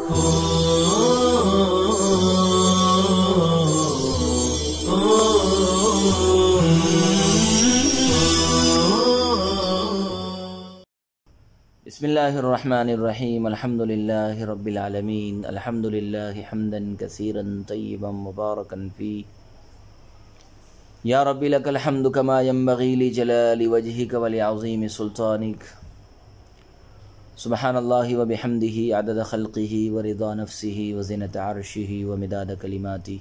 بسم اللہ الرحمن الرحیم الحمد للہ رب العالمین الحمد للہ حمدا کثیرا طیبا مبارکا فیہ یا رب لک الحمد کما ينبغی لجلال وجہک ولعظیم سلطانک سبحان اللہ وبحمدہ عدد خلقہ ورضا نفسہ وزنۃ عرشہ ومداد کلماتہ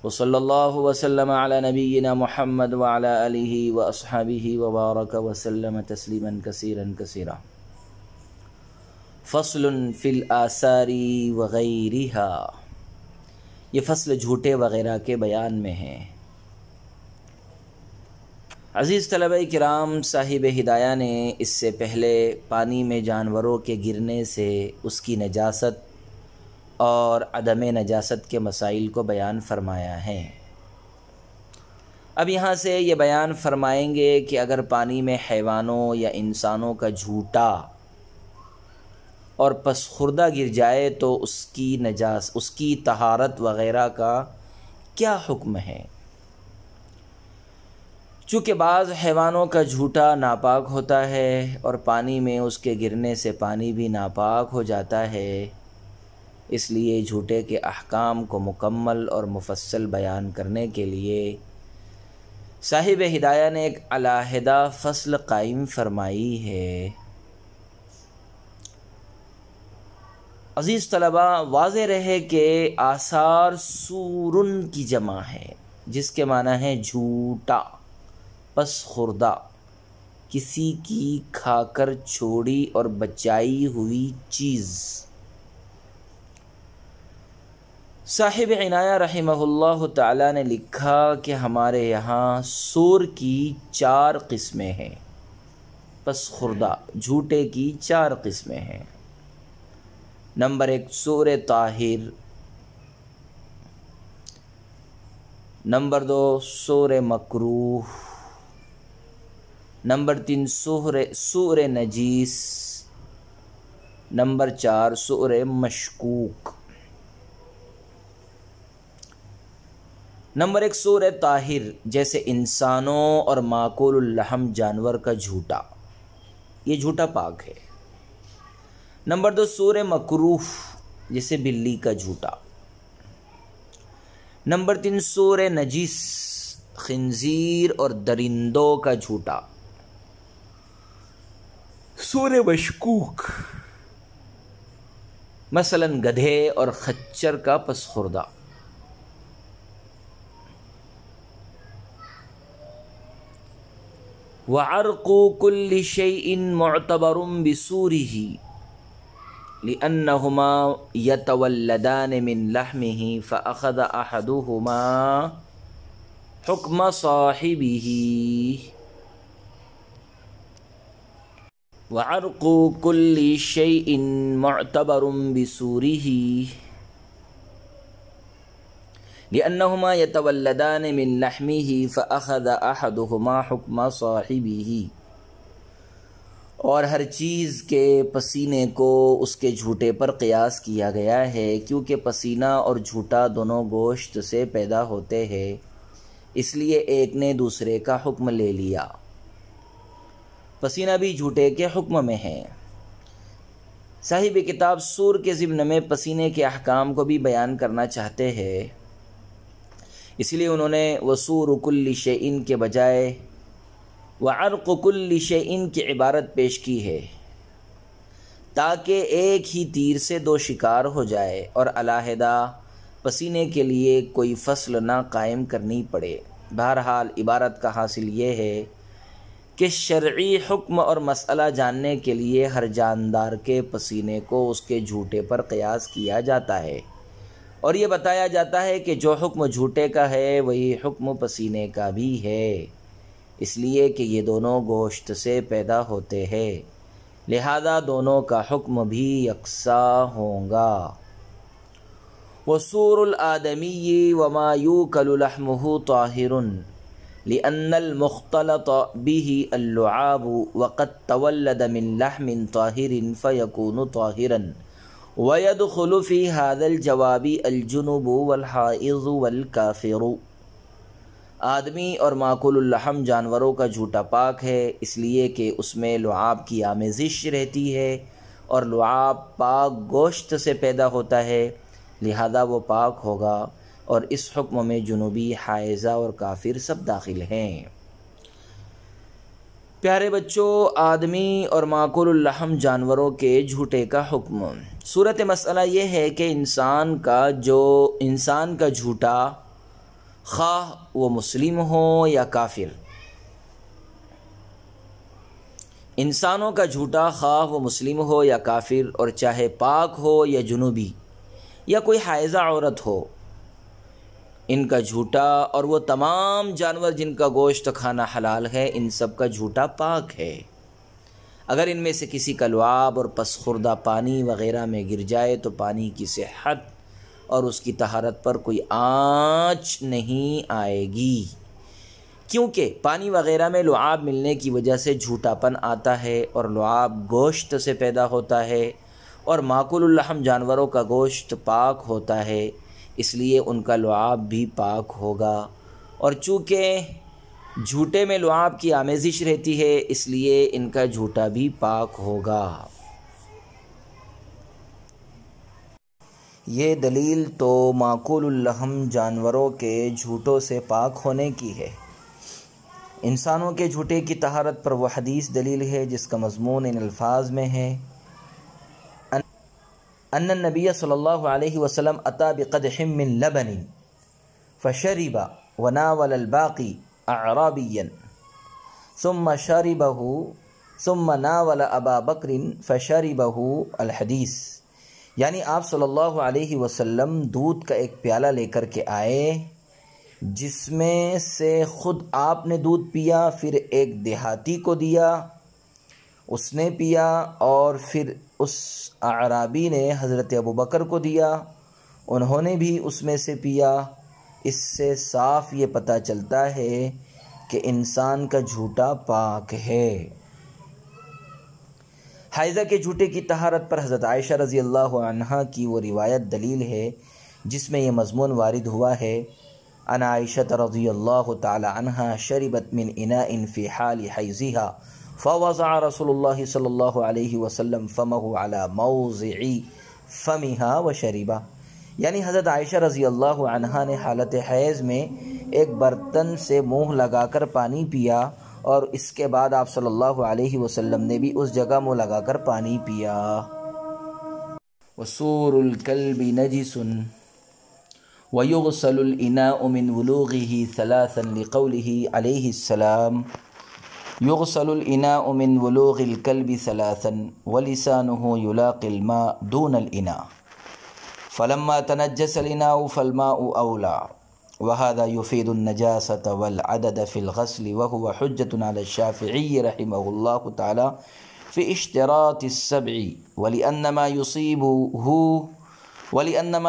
وصلی اللہ وسلم علی نبینا محمد وعلی آلہ واصحابہ وبارک وسلم تسلیما کثیرا کثیرا۔ فصل فی الآثار وغیرہا، یہ فصل جھوٹے وغیرہ کے بیان میں ہے۔ عزیز طلبہ کرام، صاحب ہدایہ نے اس سے پہلے پانی میں جانوروں کے گرنے سے اس کی نجاست اور عدم نجاست کے مسائل کو بیان فرمایا ہے۔ اب یہاں سے یہ بیان فرمائیں گے کہ اگر پانی میں حیوانوں یا انسانوں کا جھوٹا اور پس خوردہ گر جائے تو اس کی طہارت وغیرہ کا کیا حکم ہے۔ چونکہ بعض حیوانوں کا جھوٹا ناپاک ہوتا ہے اور پانی میں اس کے گرنے سے پانی بھی ناپاک ہو جاتا ہے، اس لیے جھوٹے کے احکام کو مکمل اور مفصل بیان کرنے کے لیے صاحب ہدایہ نے ایک علیحدہ فصل قائم فرمائی ہے۔ عزیز طلبہ، واضح رہے کہ آثار سورن کی جمع ہے، جس کے معنی ہے جھوٹا، پس خوردہ، کسی کی کھا کر چھوڑی اور بچائی ہوئی چیز۔ صاحب عنایہ رحمہ اللہ تعالی نے لکھا کہ ہمارے یہاں سور کی 4 قسمیں ہیں، پس خوردہ جھوٹے کی 4 قسمیں ہیں۔ نمبر 1 سور طاہر، نمبر 2 سور مکروہ، نمبر 3 سور نجیس، نمبر 4 سور مشکوک۔ نمبر 1 سور طاہر، جیسے انسانوں اور ماکول اللحم جانور کا جھوٹا، یہ جھوٹا پاک ہے۔ نمبر 2 سور مکروہ، جیسے بلی کا جھوٹا۔ نمبر 3 سور نجیس، خنزیر اور درندوں کا جھوٹا۔ سور مشکوک، مثلا گدھے اور خچر کا پس خوردہ۔ وعرق كل شيء معتبر بسوره لأنهما يتولدان من لحمه فأخذ أحدهما حكم صاحبه۔ وعرق كل شيء معتبر بسوره لأنهما يتولدان من لحمه فأخذ أحدهما حكم صاحبه، اور ہر چیز کے پسینے کو اس کے جھوٹے پر قیاس کیا گیا ہے، کیونکہ پسینہ اور جھوٹا دونوں گوشت سے پیدا ہوتے ہیں، اس لیے ایک نے دوسرے کا حکم لے لیا۔ پسینہ بھی جھوٹے کے حکم میں ہے۔ صاحب کتاب سور کے ضمن میں پسینے کے احکام کو بھی بیان کرنا چاہتے ہیں، اس لیے انہوں نے وسور کل شیء کے بجائے وعرق کل شیء کی عبارت پیش کی ہے، تاکہ ایک ہی تیر سے 2 شکار ہو جائے اور علیحدہ پسینے کے لیے کوئی فصل نہ قائم کرنی پڑے۔ بہرحال عبارت کا حاصل یہ ہے کہ شرعی حکم اور مسئلہ جاننے کے لیے ہر جاندار کے پسینے کو اس کے جھوٹے پر قیاس کیا جاتا ہے، اور یہ بتایا جاتا ہے کہ جو حکم جھوٹے کا ہے وہی حکم پسینے کا بھی ہے، اس لیے کہ یہ دونوں گوشت سے پیدا ہوتے ہیں، لہذا دونوں کا حکم بھی یکساں ہوگا۔ وسور الآدمی وما یوکل لحمہ طاہر لأن المختلط به اللعاب وقد تولد من لحم طاہر فيكون طاہرا وَيَدْخُلُ فِي هَذَا الْجَوَابِ الْجُنُبُ وَالْحَائِضُ وَالْكَافِرُ۔ آدمی اور ماکول اللحم جانوروں کا جھوٹا پاک ہے، اس لیے کہ اس میں لعاب کی آمیزش رہتی ہے اور لعاب پاک گوشت سے پیدا ہوتا ہے، لہذا وہ پاک ہوگا، اور اس حکم میں جنوبی، حائضہ اور کافر سب داخل ہیں۔ پیارے بچوں، آدمی اور ماکول اللحم جانوروں کے جھوٹے کا حکم۔ صورت مسئلہ یہ ہے کہ انسان کا جھوٹا، خواہ وہ مسلم ہو یا کافر، انسانوں کا جھوٹا خواہ وہ مسلم ہو یا کافر، اور چاہے پاک ہو یا جنوبی یا کوئی حائضہ عورت ہو، ان کا جھوٹا اور وہ تمام جانور جن کا گوشت کھانا حلال ہے، ان سب کا جھوٹا پاک ہے۔ اگر ان میں سے کسی کا لعاب اور پس خوردہ پانی وغیرہ میں گر جائے تو پانی کی صحت اور اس کی طہارت پر کوئی آنچ نہیں آئے گی، کیونکہ پانی وغیرہ میں لعاب ملنے کی وجہ سے جھوٹا پن آتا ہے، اور لعاب گوشت سے پیدا ہوتا ہے، اور ماکول اللحم جانوروں کا گوشت پاک ہوتا ہے، اس لیے ان کا لعاب بھی پاک ہوگا، اور چونکہ جھوٹے میں لعاب کی آمیزش رہتی ہے، اس لیے ان کا جھوٹا بھی پاک ہوگا۔ یہ دلیل تو ماکول اللحم جانوروں کے جھوٹوں سے پاک ہونے کی ہے۔ انسانوں کے جھوٹے کی طہارت پر وہ حدیث دلیل ہے جس کا مضمون ان الفاظ میں ہے: ان النبی صلی اللہ علیہ وسلم اتی بقدح من لبن فشرب وناول الباقی اعرابیا ثم شربه ثم ناول ابا بکر فشربه الحدیث۔ یعنی آپ صلی اللہ علیہ وسلم دودھ کا ایک پیالہ لے کر کے آئے، جس میں سے خود آپ نے دودھ پیا، پھر ایک دیہاتی کو دیا، اس نے پیا، اور پھر اس اعرابی نے حضرت ابو بکر کو دیا، انہوں نے بھی اس میں سے پیا۔ اس سے صاف یہ پتہ چلتا ہے کہ انسان کا جھوٹا پاک ہے۔ حائضہ کے جھوٹے کی طہارت پر حضرت عائشہ رضی اللہ عنہا کی وہ روایت دلیل ہے جس میں یہ مضمون وارد ہوا ہے: ان عائشہ رضی اللہ تعالی عنہا شربت من اناء فی حال حیضها فوضع رسول اللہ صلی اللہ علیہ وسلم فمہ علی موضع فمها وشربہ۔ یعنی حضرت عائشہ رضی اللہ عنہا نے حالت حیض میں ایک برتن سے منہ لگا کر پانی پیا، اور اس کے بعد آپ صلی اللہ علیہ وسلم نے بھی اس جگہ منہ لگا کر پانی پیا۔ وَسُورُ الْكَلْبِ نَجِسٌ وَيُغْسَلُ الْإِنَاءُ مِنْ وُلُوغِهِ ثَلَاثًا لِقَوْلِهِ عَلَيْهِ السَّلَامُ يُغْسَلُ الْإِنَاءُ مِنْ وُلُوغِ الْكَلْبِ ثَلَاثًا وَلِسَانُهُ يُلَاقِي الْمَاءَ دُونَ الْإِنَاءِ فَلَمَّا تَنَجَّسَ الْإِنَاءُ فَالْمَاءُ أَوْلَى، وَهَذَا يُفِيدُ النَّجَاسَةَ وَالْعَدَدَ فِي الْغَسْلِ، وَهُوَ حُجَّةٌ عَلَى الشَّافِعِيِّ رحمه الله تعالى في اشتراط السبع، ولأن ما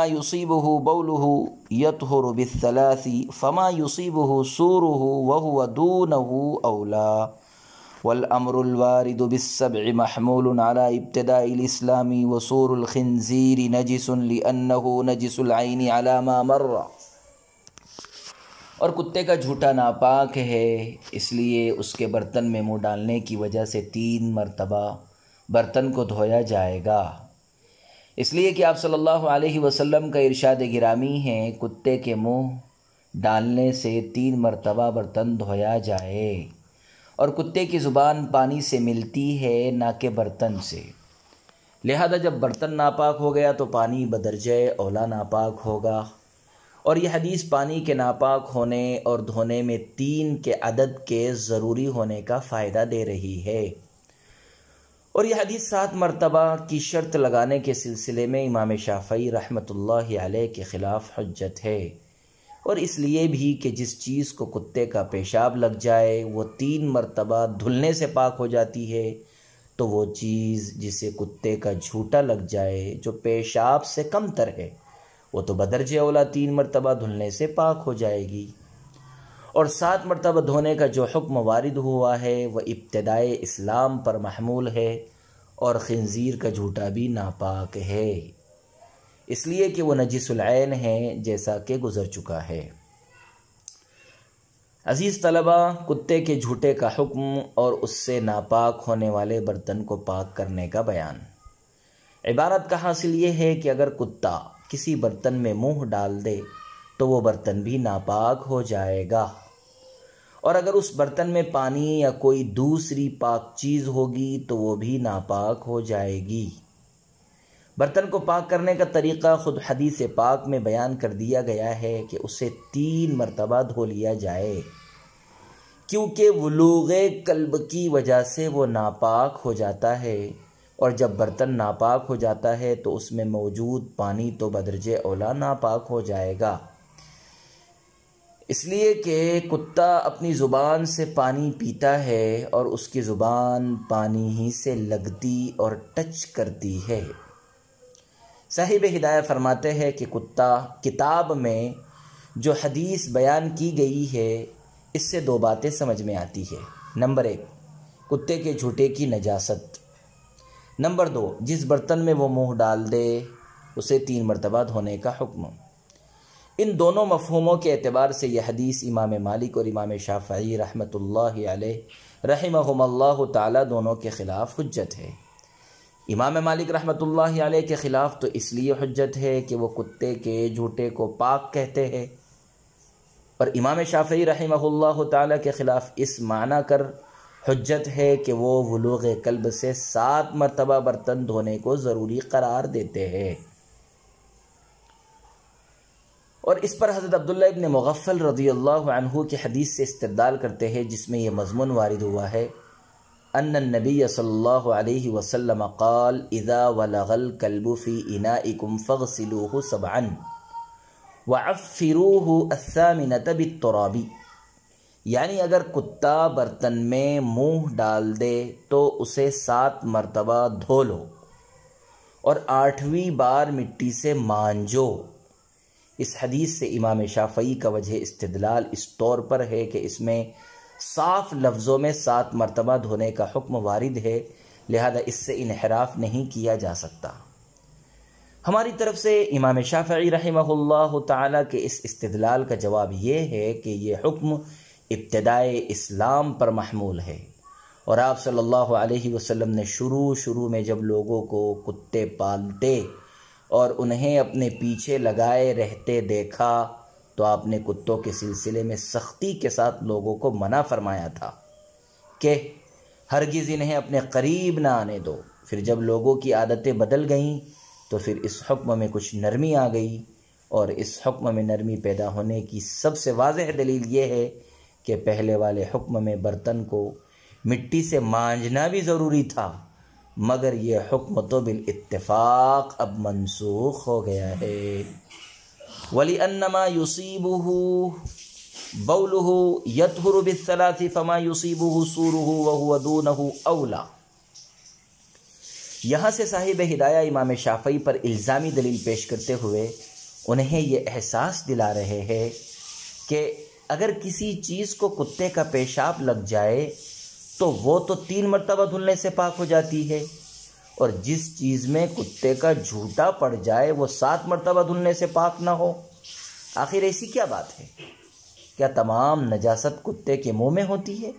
يصيبه بوله يطهر بالثلاث، فما يصيبه سوره وهو دونه أولى، والأمر الوارد بالسبع محمول على ابتداء الإسلام، وسور الخنزير نجس لأنه نجس العين على ما مر۔ اور کتے کا جھوٹا ناپاک ہے، اس لیے اس کے برتن میں منہ ڈالنے کی وجہ سے 3 مرتبہ برتن کو دھویا جائے گا، اس لیے کہ آپ صلی اللہ علیہ وسلم کا ارشاد گرامی ہے: کتے کے منہ ڈالنے سے 3 مرتبہ برتن دھویا جائے، اور کتے کی زبان پانی سے ملتی ہے نہ کہ برتن سے، لہذا جب برتن ناپاک ہو گیا تو پانی بدرجہ اولا ناپاک ہوگا۔ اور یہ حدیث پانی کے ناپاک ہونے اور دھونے میں 3 کے عدد کے ضروری ہونے کا فائدہ دے رہی ہے، اور یہ حدیث 7 مرتبہ کی شرط لگانے کے سلسلے میں امام شافعی رحمۃ اللہ علیہ کے خلاف حجت ہے، اور اس لیے بھی کہ جس چیز کو کتے کا پیشاب لگ جائے وہ 3 مرتبہ دھلنے سے پاک ہو جاتی ہے، تو وہ چیز جسے کتے کا جھوٹا لگ جائے جو پیشاب سے کم تر ہے، وہ تو بدرجہ اولا 3 مرتبہ دھلنے سے پاک ہو جائے گی۔ اور 7 مرتبہ دھونے کا جو حکم وارد ہوا ہے وہ ابتدائے اسلام پر محمول ہے، اور خنزیر کا جھوٹا بھی ناپاک ہے۔ اس لیے کہ وہ نجس العین ہے، جیسا کہ گزر چکا ہے۔ عزیز طلبہ، کتے کے جھوٹے کا حکم اور اس سے ناپاک ہونے والے برتن کو پاک کرنے کا بیان۔ عبارت کا حاصل یہ ہے کہ اگر کتا کسی برتن میں منہ ڈال دے تو وہ برتن بھی ناپاک ہو جائے گا، اور اگر اس برتن میں پانی یا کوئی دوسری پاک چیز ہوگی تو وہ بھی ناپاک ہو جائے گی۔ برتن کو پاک کرنے کا طریقہ خود حدیث پاک میں بیان کر دیا گیا ہے کہ اسے 3 مرتبہ دھو لیا جائے، کیونکہ ولوغ قلب کی وجہ سے وہ ناپاک ہو جاتا ہے، اور جب برتن ناپاک ہو جاتا ہے تو اس میں موجود پانی تو بدرجہ اولا ناپاک ہو جائے گا، اس لیے کہ کتا اپنی زبان سے پانی پیتا ہے اور اس کی زبان پانی ہی سے لگتی اور ٹچ کرتی ہے۔ صاحب ہدایہ فرماتے ہیں کہ کتاب میں جو حدیث بیان کی گئی ہے اس سے 2 باتیں سمجھ میں آتی ہے۔ نمبر 1، کتے کے جھوٹے کی نجاست۔ نمبر 2، جس برتن میں وہ منہ ڈال دے اسے 3 مرتبہ دھونے کا حکم۔ ان دونوں مفہوموں کے اعتبار سے یہ حدیث امام مالک اور امام شافعی رحمۃ اللہ علیہ رحمہم اللہ تعالی دونوں کے خلاف حجت ہے۔ امام مالک رحمۃ اللہ علیہ کے خلاف تو اس لیے حجت ہے کہ وہ کتے کے جھوٹے کو پاک کہتے ہیں، اور امام شافعی رحمہ اللہ تعالی کے خلاف اس معنی کر حجت ہے کہ وہ ولوغ قلب سے 7 مرتبہ برتن دھونے کو ضروری قرار دیتے ہیں۔ اور اس پر حضرت عبداللہ ابن مغفل رضی اللہ عنہ کی حدیث سے استدلال کرتے ہیں، جس میں یہ مضمون وارد ہوا ہے، ان النبی صلی اللہ علیہ وسلم قال اذا ولغ الكلب في انائكم فاغسلوه 7 وعفروه 8 بالتراب، یعنی اگر کتا برتن میں منہ ڈال دے تو اسے 7 مرتبہ دھو لو اور 8ویں بار مٹی سے مانجو۔ اس حدیث سے امام شافعی کا وجہ استدلال اس طور پر ہے کہ اس میں صاف لفظوں میں 7 مرتبہ دھونے کا حکم وارد ہے، لہذا اس سے انحراف نہیں کیا جا سکتا۔ ہماری طرف سے امام شافعی رحمہ اللہ تعالیٰ کے اس استدلال کا جواب یہ ہے کہ یہ حکم ابتدائے اسلام پر محمول ہے، اور آپ صلی اللہ علیہ وسلم نے شروع میں جب لوگوں کو کتے پالتے اور انہیں اپنے پیچھے لگائے رہتے دیکھا تو آپ نے کتوں کے سلسلے میں سختی کے ساتھ لوگوں کو منع فرمایا تھا کہ ہرگز انہیں اپنے قریب نہ آنے دو۔ پھر جب لوگوں کی عادتیں بدل گئیں تو پھر اس حکم میں کچھ نرمی آ گئی، اور اس حکم میں نرمی پیدا ہونے کی سب سے واضح دلیل یہ ہے کہ پہلے والے حکم میں برتن کو مٹی سے مانجنا بھی ضروری تھا، مگر یہ حکم تو بالاتفاق اب منسوخ ہو گیا ہے۔ وَلِأَنَّمَا يُصِيبُهُ بَوْلُهُ يَطْهُرُ بِالثَّلَاثِ فَمَا يُصِيبُهُ سُورُهُ وَهُوَ دُونَهُ أَوْلَى۔ یہاں سے صاحب ہدایہ امام شافعی پر الزامی دلیل پیش کرتے ہوئے انہیں یہ احساس دلا رہے ہیں کہ اگر کسی چیز کو کتے کا پیشاب لگ جائے تو وہ تو 3 مرتبہ دھلنے سے پاک ہو جاتی ہے، اور جس چیز میں کتے کا جھوٹا پڑ جائے وہ 7 مرتبہ دھلنے سے پاک نہ ہو۔ آخر ایسی کیا بات ہے؟ کیا تمام نجاست کتے کے منہ میں ہوتی ہے؟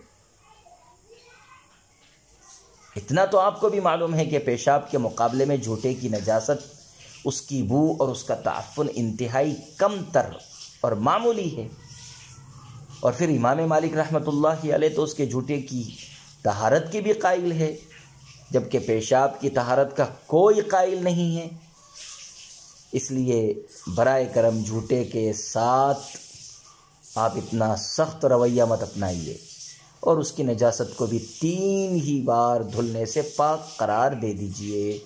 اتنا تو آپ کو بھی معلوم ہے کہ پیشاب کے مقابلے میں جھوٹے کی نجاست، اس کی بو اور اس کا تعفن انتہائی کم تر اور معمولی ہے، اور پھر امام مالک رحمۃ اللہ علیہ تو اس کے جھوٹے کی طہارت کی بھی قائل ہے، جبکہ پیشاب کی طہارت کا کوئی قائل نہیں ہے۔ اس لیے برائے کرم جھوٹے کے ساتھ آپ اتنا سخت رویہ مت اپنائیے، اور اس کی نجاست کو بھی 3 ہی بار دھلنے سے پاک قرار دے دیجئے۔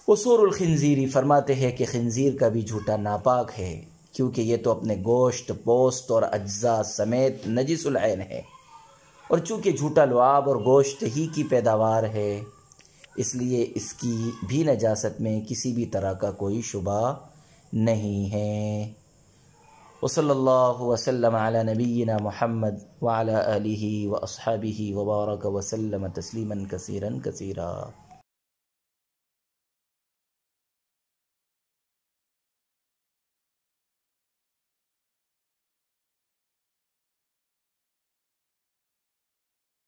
اصول الخنزیری فرماتے ہیں کہ خنزیر کا بھی جھوٹا ناپاک ہے، کیونکہ یہ تو اپنے گوشت، پوست اور اجزاء سمیت نجس العین ہے، اور چونکہ جھوٹا لعاب اور گوشت ہی کی پیداوار ہے، اس لیے اس کی بھی نجاست میں کسی بھی طرح کا کوئی شبہ نہیں ہے۔ وصلی اللہ وسلم علی نبینا محمد وعلی آلہ واصحابہ وبارک وسلم تسلیما کثیرا کثیرا۔